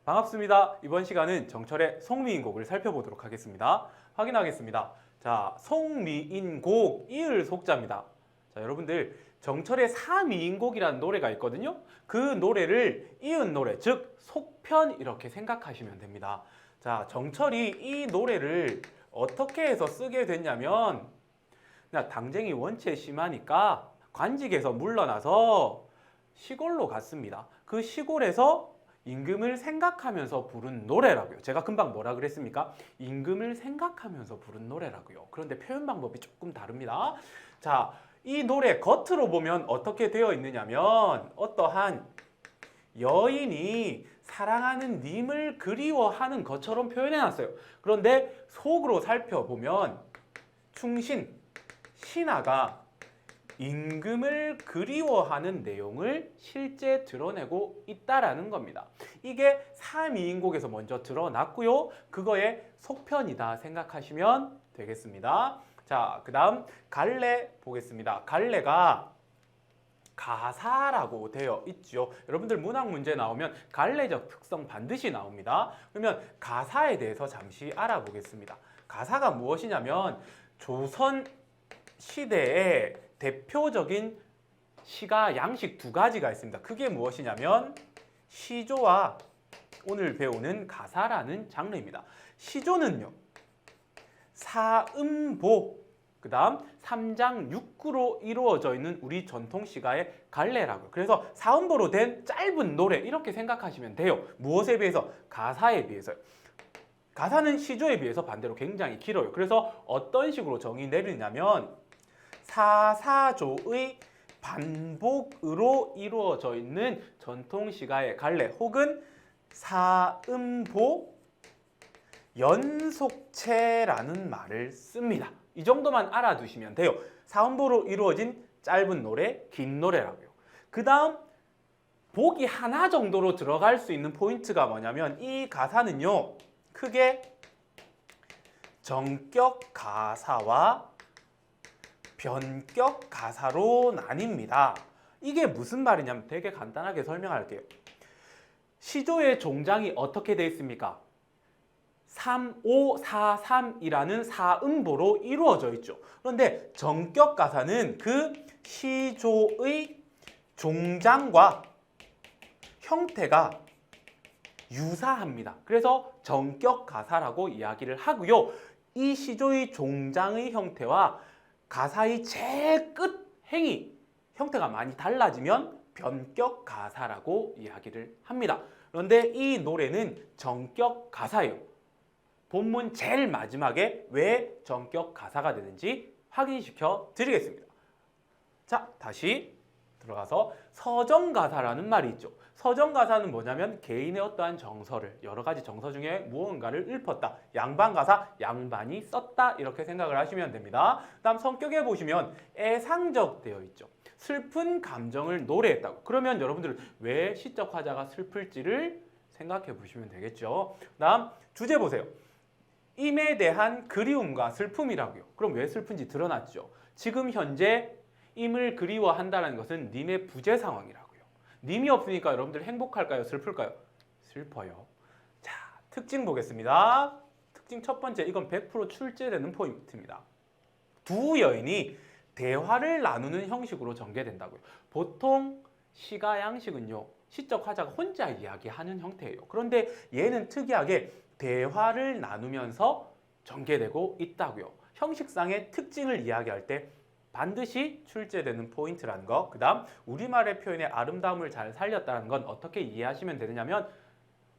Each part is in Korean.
반갑습니다. 이번 시간은 정철의 송미인곡을 살펴보도록 하겠습니다. 확인하겠습니다. 자, 송미인곡 이을 속자입니다. 자, 여러분들 정철의 사미인곡이라는 노래가 있거든요. 그 노래를 이은 노래, 즉 속편 이렇게 생각하시면 됩니다. 자, 정철이 이 노래를 어떻게 해서 쓰게 됐냐면 당쟁이 원체 심하니까 관직에서 물러나서 시골로 갔습니다. 그 시골에서 임금을 생각하면서 부른 노래라고요. 제가 금방 뭐라 그랬습니까? 임금을 생각하면서 부른 노래라고요. 그런데 표현 방법이 조금 다릅니다. 자, 이 노래 겉으로 보면 어떻게 되어 있느냐면 어떠한 여인이 사랑하는 님을 그리워하는 것처럼 표현해놨어요. 그런데 속으로 살펴보면 충신, 신하가 임금을 그리워하는 내용을 실제 드러내고 있다라는 겁니다. 이게 사미인곡에서 먼저 드러났고요. 그거의 속편이다 생각하시면 되겠습니다. 자, 그 다음 갈래 보겠습니다. 갈래가 가사라고 되어 있죠. 여러분들 문학 문제 나오면 갈래적 특성 반드시 나옵니다. 그러면 가사에 대해서 잠시 알아보겠습니다. 가사가 무엇이냐면 조선 시대의 대표적인 시가 양식 두 가지가 있습니다. 그게 무엇이냐면 시조와 오늘 배우는 가사라는 장르입니다. 시조는요, 사음보, 그 다음 3장 6구로 이루어져 있는 우리 전통 시가의 갈래라고요. 그래서 사음보로 된 짧은 노래 이렇게 생각하시면 돼요. 무엇에 비해서? 가사에 비해서요. 가사는 시조에 비해서 반대로 굉장히 길어요. 그래서 어떤 식으로 정의 내리냐면 사사조의 반복으로 이루어져 있는 전통 시가의 갈래 혹은 사음보 연속체라는 말을 씁니다. 이 정도만 알아두시면 돼요. 사음보로 이루어진 짧은 노래, 긴 노래라고요. 그 다음 보기 하나 정도로 들어갈 수 있는 포인트가 뭐냐면 이 가사는요, 크게 정격 가사와 변격 가사로 나뉩니다. 이게 무슨 말이냐면 되게 간단하게 설명할게요. 시조의 종장이 어떻게 되어 있습니까? 3543이라는 사음보로 이루어져 있죠. 그런데 정격 가사는 그 시조의 종장과 형태가 유사합니다. 그래서 정격 가사라고 이야기를 하고요. 이 시조의 종장의 형태와 가사의 제일 끝 행이 형태가 많이 달라지면 변격 가사라고 이야기를 합니다. 그런데 이 노래는 정격 가사예요. 본문 제일 마지막에 왜 정격 가사가 되는지 확인시켜 드리겠습니다. 자, 다시 들어가서 서정가사라는 말이 있죠. 서정가사는 뭐냐면 개인의 어떠한 정서를, 여러 가지 정서 중에 무언가를 읊었다. 양반가사, 양반이 썼다 이렇게 생각을 하시면 됩니다. 다음 성격에 보시면 애상적 되어 있죠. 슬픈 감정을 노래했다고. 그러면 여러분들은 왜 시적 화자가 슬플지를 생각해 보시면 되겠죠. 다음 주제 보세요. 임에 대한 그리움과 슬픔이라고요. 그럼 왜 슬픈지 드러났죠. 지금 현재 임을 그리워한다는 것은 님의 부재 상황이라고요. 님이 없으니까 여러분들 행복할까요? 슬플까요? 슬퍼요. 자, 특징 보겠습니다. 특징 첫 번째, 이건 100% 출제되는 포인트입니다. 두 여인이 대화를 나누는 형식으로 전개된다고요. 보통 시가 양식은요, 시적 화자가 혼자 이야기하는 형태예요. 그런데 얘는 특이하게 대화를 나누면서 전개되고 있다고요. 형식상의 특징을 이야기할 때 반드시 출제되는 포인트라는 거. 그 다음 우리말의 표현의 아름다움을 잘 살렸다는 건 어떻게 이해하시면 되느냐면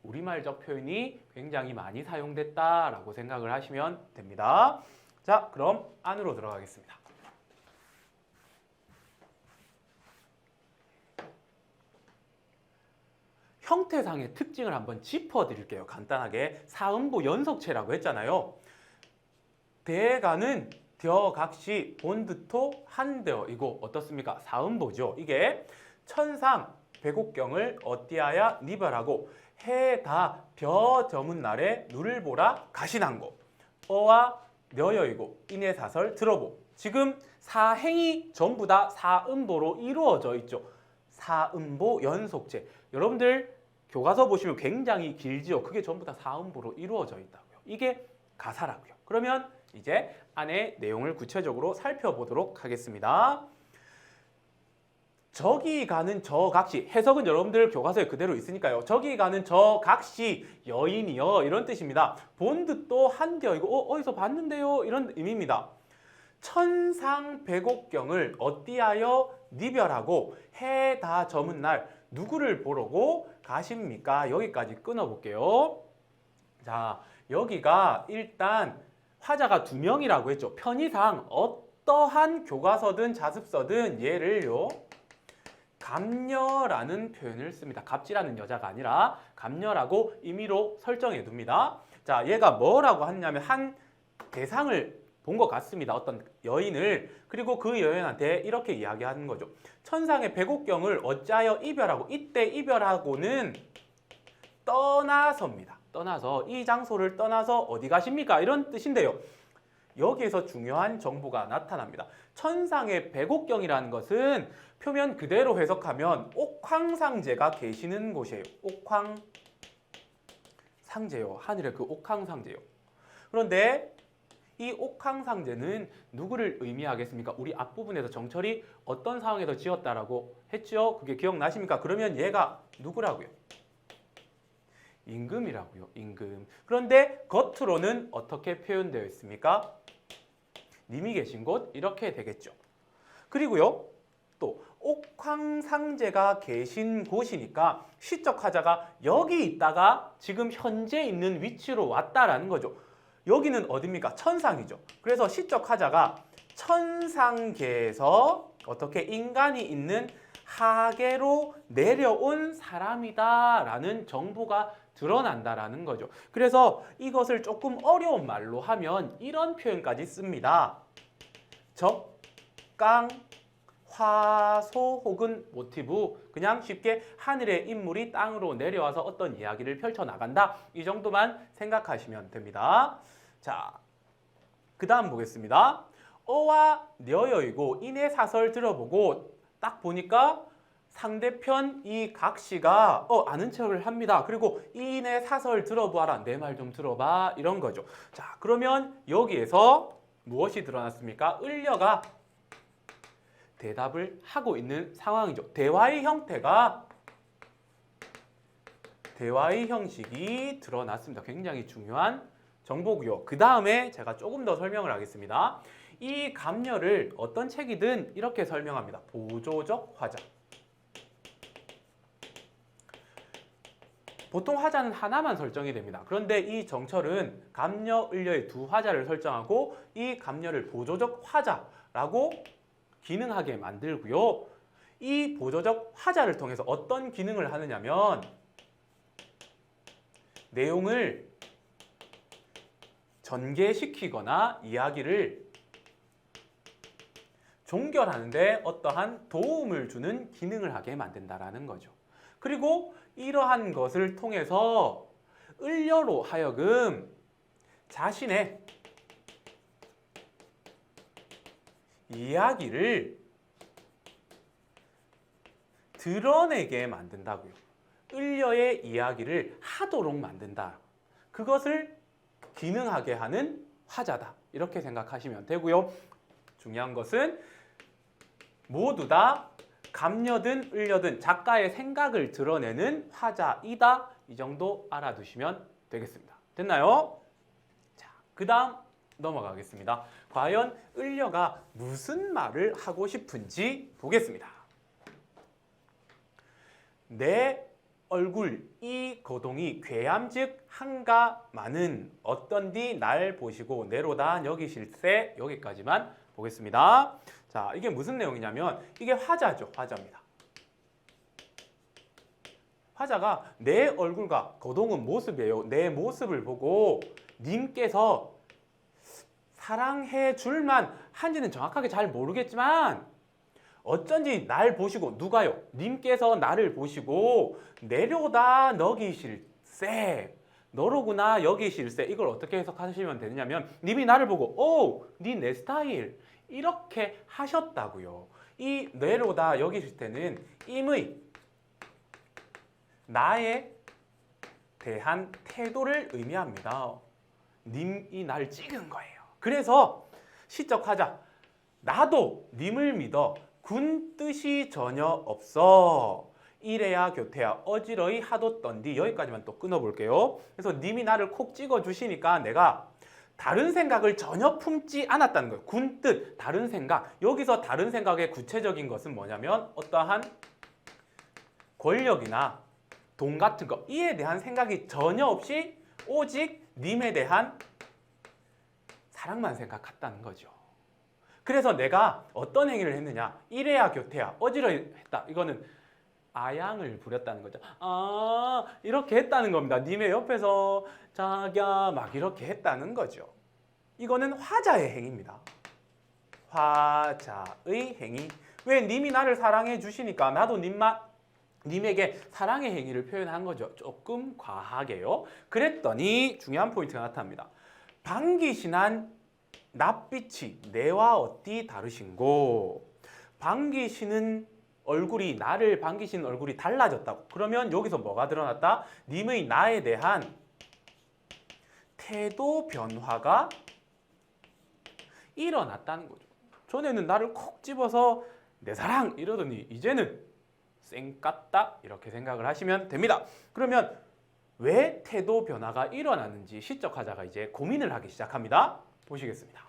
우리말적 표현이 굉장히 많이 사용됐다라고 생각을 하시면 됩니다. 자, 그럼 안으로 들어가겠습니다. 형태상의 특징을 한번 짚어드릴게요. 간단하게 사음보 연속체라고 했잖아요. 대가는 벼각시 본드토 한대어 이거 어떻습니까? 사음보죠. 이게 천상 백옥경을 어띠하야 니발하고 해다 벼저문 날에 누를 보라 가시난고 어와 녀여이고 인해사설 들어보. 지금 사행이 전부 다 사음보로 이루어져 있죠. 사음보 연속체. 여러분들 교과서 보시면 굉장히 길지요. 그게 전부 다 사음부로 이루어져 있다고요. 이게 가사라고요. 그러면 이제 안에 내용을 구체적으로 살펴보도록 하겠습니다. 저기 가는 저 각시, 해석은 여러분들 교과서에 그대로 있으니까요. 저기 가는 저 각시 여인이여, 이런 뜻입니다. 본 듯도 한디어, 이거 어디서 봤는데요? 이런 의미입니다. 천상백옥경을 어디하여 니별하고 해 다 저문 날 누구를 보러고 가십니까? 여기까지 끊어볼게요. 자, 여기가 일단 화자가 2명이라고 했죠. 편의상 어떠한 교과서든 자습서든 얘를요, 갑녀라는 표현을 씁니다. 갑지라는 여자가 아니라 갑녀라고 임의로 설정해 둡니다. 자, 얘가 뭐라고 하냐면 한 대상을 본 것 같습니다. 어떤 여인을. 그리고 그 여인한테 이렇게 이야기하는 거죠. 천상의 백옥경을 어찌하여 이별하고, 이때 이별하고는 떠나서입니다. 떠나서, 이 장소를 떠나서 어디 가십니까? 이런 뜻인데요. 여기에서 중요한 정보가 나타납니다. 천상의 백옥경이라는 것은 표면 그대로 해석하면 옥황상제가 계시는 곳이에요. 옥황상제요. 하늘의 그 옥황상제요. 그런데 이 옥황상제는 누구를 의미하겠습니까? 우리 앞부분에서 정철이 어떤 상황에서 지었다라고 했죠? 그게 기억나십니까? 그러면 얘가 누구라고요? 임금이라고요. 임금. 그런데 겉으로는 어떻게 표현되어 있습니까? 님이 계신 곳, 이렇게 되겠죠. 그리고요, 또 옥황상제가 계신 곳이니까 시적 화자가 여기 있다가 지금 현재 있는 위치로 왔다라는 거죠. 여기는 어디입니까? 천상이죠. 그래서 시적 화자가 천상계에서 어떻게 인간이 있는 하계로 내려온 사람이다라는 정보가 드러난다라는 거죠. 그래서 이것을 조금 어려운 말로 하면 이런 표현까지 씁니다. 적강, 화소 혹은 모티브, 그냥 쉽게 하늘의 인물이 땅으로 내려와서 어떤 이야기를 펼쳐나간다. 이 정도만 생각하시면 됩니다. 자, 그 다음 보겠습니다. 어와 녀여이고 인의 사설 들어보고 딱 보니까 상대편 이 각시가 아는 척을 합니다. 그리고 인의 사설 들어봐라. 내 말 좀 들어봐. 이런 거죠. 자, 그러면 여기에서 무엇이 드러났습니까? 을려가 대답을 하고 있는 상황이죠. 대화의 형식이 드러났습니다. 굉장히 중요한 정보고요. 그 다음에 제가 조금 더 설명을 하겠습니다. 이 갑녀를 어떤 책이든 이렇게 설명합니다. 보조적 화자. 보통 화자는 하나만 설정이 됩니다. 그런데 이 정철은 갑녀, 을려의 두 화자를 설정하고 이 갑녀를 보조적 화자라고 기능하게 만들고요. 이 보조적 화자를 통해서 어떤 기능을 하느냐면 내용을 전개시키거나 이야기를 종결하는데 어떠한 도움을 주는 기능을 하게 만든다라는 거죠. 그리고 이러한 것을 통해서 을려로 하여금 자신의 이야기를 드러내게 만든다고요. 을려의 이야기를 하도록 만든다. 그것을 기능하게 하는 화자다. 이렇게 생각하시면 되고요. 중요한 것은 모두 다 갑녀든 을려든 작가의 생각을 드러내는 화자이다. 이 정도 알아두시면 되겠습니다. 됐나요? 자, 그 다음 넘어가겠습니다. 과연 을려가 무슨 말을 하고 싶은지 보겠습니다. 내 얼굴 이 거동이 괴암즉 한가 많은 어떤디 날 보시고 내로다 여기실세. 여기까지만 보겠습니다. 자, 이게 무슨 내용이냐면 이게 화자죠. 화자입니다. 화자가 내 얼굴과 거동은 모습이에요. 내 모습을 보고 님께서 사랑해 줄만 한지는 정확하게 잘 모르겠지만 어쩐지 날 보시고, 누가요? 님께서 나를 보시고 내려다 너기실세. 너로구나 여기실세. 이걸 어떻게 해석하시면 되느냐면 님이 나를 보고 니 내 스타일 이렇게 하셨다고요. 이 내로다 여기실 때는 임의 나의 대한 태도를 의미합니다. 님이 날 찍은 거예요. 그래서 시적 하자. 나도 님을 믿어. 군 뜻이 전혀 없어. 이래야 교태야 어지러이 하뒀던디. 여기까지만 또 끊어볼게요. 그래서 님이 나를 콕 찍어주시니까 내가 다른 생각을 전혀 품지 않았다는 거예요. 군 뜻, 다른 생각. 여기서 다른 생각의 구체적인 것은 뭐냐면 어떠한 권력이나 돈 같은 거, 이에 대한 생각이 전혀 없이 오직 님에 대한 사랑만 생각했다는 거죠. 그래서 내가 어떤 행위를 했느냐? 이래야 교태야 어지러이 했다. 이거는 아양을 부렸다는 거죠. 아, 이렇게 했다는 겁니다. 님의 옆에서 자기야 막 이렇게 했다는 거죠. 이거는 화자의 행위입니다. 화자의 행위. 왜? 님이 나를 사랑해 주시니까 나도 님에게 사랑의 행위를 표현한 거죠. 조금 과하게요. 그랬더니 중요한 포인트가 나타납니다. 방귀신한 낯빛이 내와 어찌 다르신고. 방귀신은 얼굴이, 나를 반기시는 얼굴이 달라졌다고. 그러면 여기서 뭐가 드러났다? 님의 나에 대한 태도 변화가 일어났다는 거죠. 전에는 나를 콕 집어서 내 사랑 이러더니 이제는 쌩깠다 이렇게 생각을 하시면 됩니다. 그러면 왜 태도 변화가 일어났는지 시적 화자가 이제 고민을 하기 시작합니다. 보시겠습니다.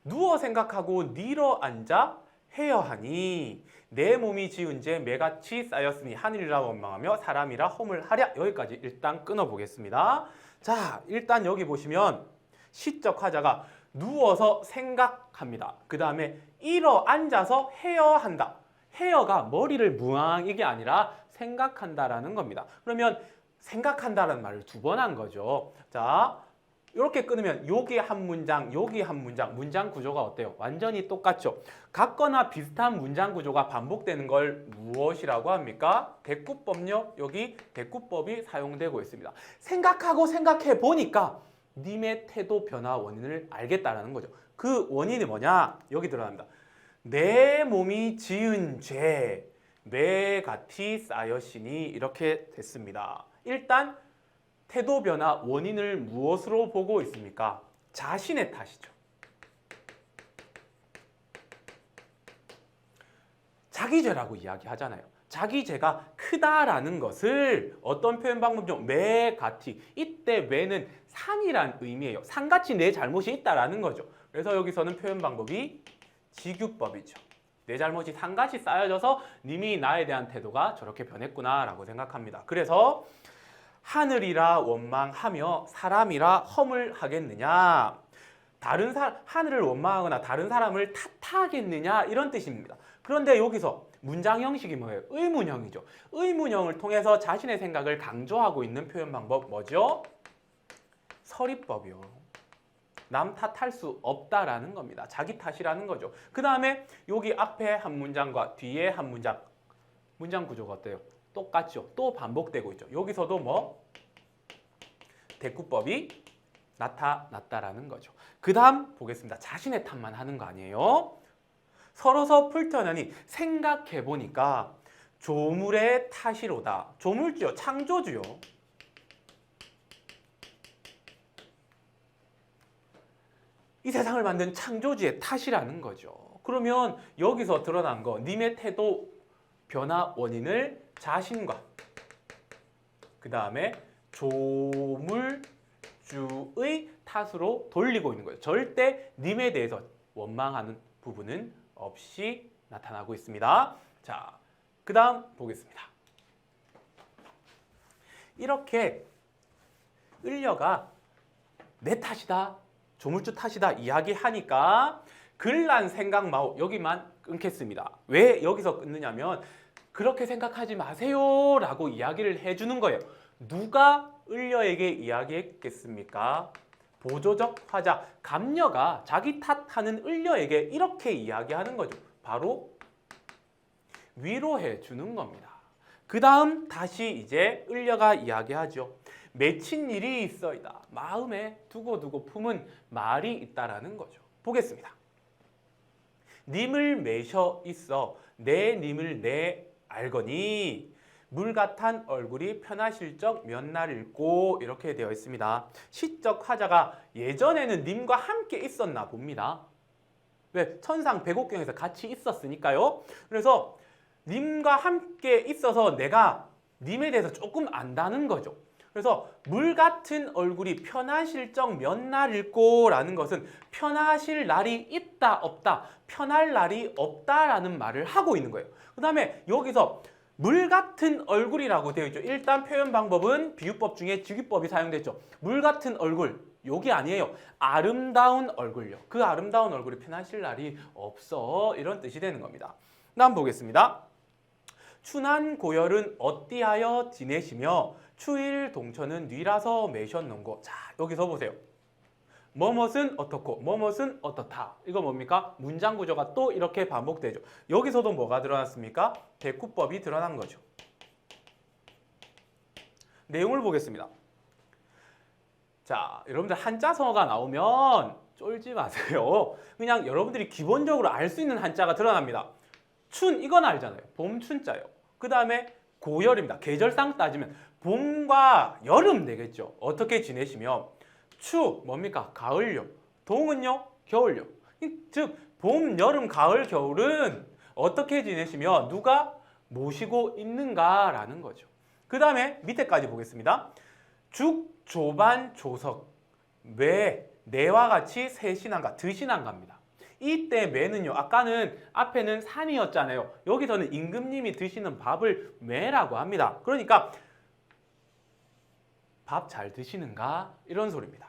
누워 생각하고 니러 앉아 해여하니 내 몸이 지은 죄 매같이 쌓였으니 하늘이라 원망하며 사람이라 허물하랴. 여기까지 일단 끊어보겠습니다. 자, 일단 여기 보시면 시적 화자가 누워서 생각합니다. 그 다음에 일어 앉아서 해여한다. 해여가 머리를 무앙 이게 아니라 생각한다라는 겁니다. 그러면 생각한다라는 말을 두 번 한 거죠. 자, 이렇게 끊으면 여기 한 문장, 여기 한 문장, 문장 구조가 어때요? 완전히 똑같죠? 같거나 비슷한 문장 구조가 반복되는 걸 무엇이라고 합니까? 대꾸법요. 여기 대꾸법이 사용되고 있습니다. 생각하고 생각해 보니까 님의 태도 변화 원인을 알겠다라는 거죠. 그 원인이 뭐냐? 여기 들어갑니다. 내 몸이 지은 죄 매같이 쌓였으니 이렇게 됐습니다. 일단 태도 변화 원인을 무엇으로 보고 있습니까? 자신의 탓이죠. 자기 죄라고 이야기하잖아요. 자기 죄가 크다라는 것을 어떤 표현 방법이죠? 매같이. 이때 매는 산이란 의미예요. 산같이 내 잘못이 있다라는 거죠. 그래서 여기서는 표현 방법이 지규법이죠. 내 잘못이 산같이 쌓여져서 님이 나에 대한 태도가 저렇게 변했구나라고 생각합니다. 그래서 하늘이라 원망하며 사람이라 허물하겠느냐. 하늘을 원망하거나 다른 사람을 탓하겠느냐 이런 뜻입니다. 그런데 여기서 문장 형식이 뭐예요? 의문형이죠. 의문형을 통해서 자신의 생각을 강조하고 있는 표현 방법 뭐죠? 서리법이요. 남 탓할 수 없다라는 겁니다. 자기 탓이라는 거죠. 그 다음에 여기 앞에 한 문장과 뒤에 한 문장, 문장 구조가 어때요? 똑같죠. 또 반복되고 있죠. 여기서도 뭐 대꾸법이 나타났다라는 거죠. 그 다음 보겠습니다. 자신의 탓만 하는 거 아니에요. 서로서 풀터나니 생각해 보니까 조물의 탓이로다. 조물주요, 창조주요. 이 세상을 만든 창조주의 탓이라는 거죠. 그러면 여기서 드러난 거, 님의 태도 변화 원인을 자신과 그 다음에 조물주의 탓으로 돌리고 있는 거예요. 절대 님에 대해서 원망하는 부분은 없이 나타나고 있습니다. 자, 그 다음 보겠습니다. 이렇게 을려가 내 탓이다, 조물주 탓이다 이야기하니까 글난 생각 마오 여기만 끊겠습니다. 왜 여기서 끊느냐면 그렇게 생각하지 마세요 라고 이야기를 해주는 거예요. 누가 을려에게 이야기했겠습니까? 보조적 화자, 감녀가 자기 탓하는 을려에게 이렇게 이야기하는 거죠. 바로 위로해 주는 겁니다. 그 다음 다시 이제 을려가 이야기하죠. 맺힌 일이 있어이다. 마음에 두고두고 품은 말이 있다라는 거죠. 보겠습니다. 님을 매셔 있어 내 님을 내 알거니 물같은 얼굴이 편하실 적 몇 날 읽고 이렇게 되어 있습니다. 시적 화자가 예전에는 님과 함께 있었나 봅니다. 왜? 천상 백옥경에서 같이 있었으니까요. 그래서 님과 함께 있어서 내가 님에 대해서 조금 안다는 거죠. 그래서 물 같은 얼굴이 편하실 적 몇 날 읽고 라는 것은 편하실 날이 있다 없다 편할 날이 없다라는 말을 하고 있는 거예요. 그 다음에 여기서 물 같은 얼굴이라고 되어 있죠. 일단 표현 방법은 비유법 중에 직유법이 사용됐죠. 물 같은 얼굴 여기 아니에요. 아름다운 얼굴요. 그 아름다운 얼굴이 편하실 날이 없어 이런 뜻이 되는 겁니다. 다음 보겠습니다. 춘한 고열은 어찌하여 지내시며 추일 동천은 뉘라서 매셨는고. 자 여기서 보세요. 뭐뭇은 어떻고 뭐뭇은 어떻다. 이거 뭡니까? 문장 구조가 또 이렇게 반복되죠. 여기서도 뭐가 드러났습니까? 대꾸법이 드러난 거죠. 내용을 보겠습니다. 자, 여러분들 한자성어가 나오면 쫄지 마세요. 그냥 여러분들이 기본적으로 알 수 있는 한자가 드러납니다. 춘 이건 알잖아요. 봄춘자예요. 그 다음에 고열입니다. 계절상 따지면 봄과 여름 되겠죠. 어떻게 지내시며 추 뭡니까? 가을요. 동은요? 겨울요. 즉 봄, 여름, 가을, 겨울은 어떻게 지내시며 누가 모시고 있는가라는 거죠. 그 다음에 밑에까지 보겠습니다. 죽, 조반, 조석 왜 내와 같이 세신한가, 드신한가입니다. 이때 매는요. 아까는 앞에는 산이었잖아요. 여기서는 임금님이 드시는 밥을 매라고 합니다. 그러니까 밥 잘 드시는가 이런 소리입니다.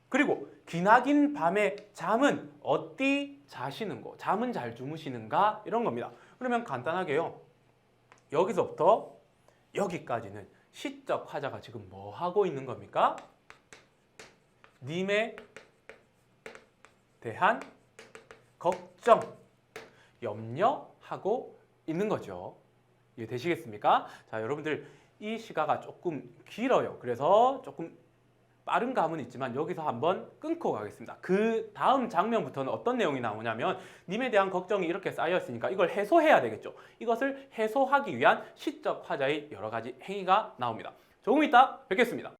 그리고 기나긴 밤에 잠은 어디 자시는고 잠은 잘 주무시는가 이런 겁니다. 그러면 간단하게요. 여기서부터 여기까지는 시적 화자가 지금 뭐 하고 있는 겁니까? 님에 대한 걱정, 염려하고 있는 거죠. 이해되시겠습니까? 자, 여러분들 이 시가가 조금 길어요. 그래서 조금 빠른 감은 있지만 여기서 한번 끊고 가겠습니다. 그 다음 장면부터는 어떤 내용이 나오냐면 님에 대한 걱정이 이렇게 쌓였으니까 이걸 해소해야 되겠죠. 이것을 해소하기 위한 시적 화자의 여러 가지 행위가 나옵니다. 조금 이따 뵙겠습니다.